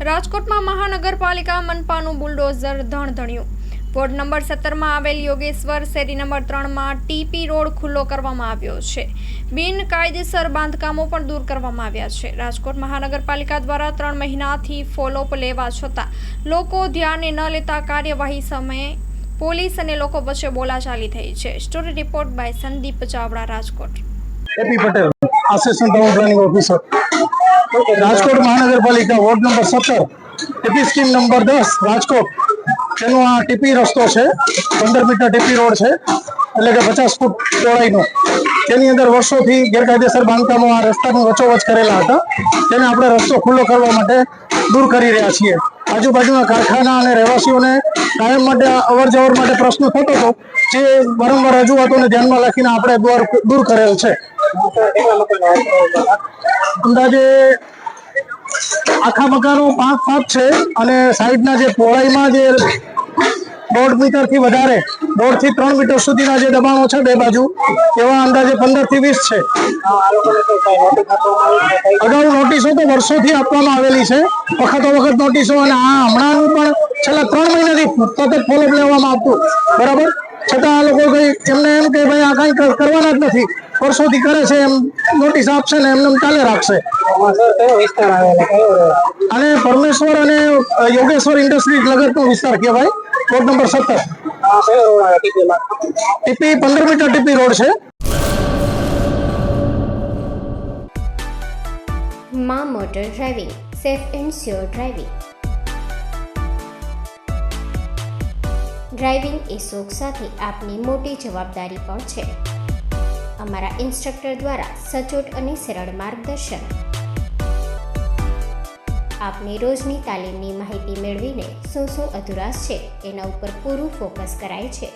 રાજકોટમાં મહાનગરપાલિકા મનપાનું bulldozer ધણધણ્યું। Ward number 17માં આવેલ યોગેશ્વર શેરી નંબર 3માં ટીપી રોડ ખુલ્લો કરવામાં આવ્યો છે। બિનકાયદેસર બાંધકામો પણ દૂર કરવામાં આવ્યા છે। રાજકોટ મહાનગરપાલિકા દ્વારા 3 મહિનાથી ફોલોઅપ લેવા છતાં લોકો ધ્યાને ન લેતા કાર્યવાહી સમયે પોલીસ અને લોકો વચ્ચે બોલાચાલી થઈ છે। Story report by Sandeep Chavda, Rajkot. AP Patel, assistant town planning officer, Rajkot મહાનગરપાલિકા, ward number 17, TP scheme number 10, Rajkot. તેનો આ ટીપી રસ્તો છે, 15 મીટર ટીપી રોડ છે, એટલે કે 50 ફૂટ પહોળાઈનો। તેની અંદર વર્ષોથી ગેરકાયદેસર બાંધકામો આ રસ્તાની વચ્ચોવચ કરેલા હતા। તેને આપણે રસ્તો ખુલ્લો કરવા માટે દૂર કરી રહ્યા છીએ। આજુબાજુના કારખાના અને રહેવાસીઓને કાયમ માટે અવર જવર માટે પ્રશ્ન થતો હતો, જે વારંવાર રજૂઆતોને ધ્યાનમાં રાખીને આપણે દૂર કરેલ છે। અંદાજે આખા મકાનો 5 છે અને સાઈડના જે પહોળાઈમાં જે 1.5 મીટરથી વધારે 1.5 થી 3 મીટર સુધીના જે દબાણો છે બે બાજુ, એવા અંદાજે 15 થી 20 છે। અગાઉ નોટિસો તો વર્ષોથી આપવામાં આવેલી છે, વખતો વખત નોટિસો, અને આ હમણાંનું પણ છેલ્લા 3 મહિનાથી સતત ફોલોઅપ લેવામાં આવતું, બરાબર। છતાં આ લોકો એમને એમ કે ભાઈ આ કાંઈ કરવાના જ નથી, વર્ષોથી કરે છે, એમ નોટિસ આપશે ને એમને ચાલે રાખશે। અને પરમેશ્વર અને યોગેશ્વર ઇન્ડસ્ટ્રીઝ લગતનો વિસ્તાર કહેવાય, ward number 17। TP 15 metre TP road છે। માં motor driving, safe and sure driving. Driving એ શોખ સાથે આપની મોટી જવાબદારી પણ છે। અમારા ઇન્સ્ટ્રક્ટર દ્વારા સચોટ અને સરળ માર્ગદર્શન આપની રોજની તાલીમની માહિતી મેળવીને શું અધુરાશ છે એના ઉપર પૂરું ફોકસ કરાય છે।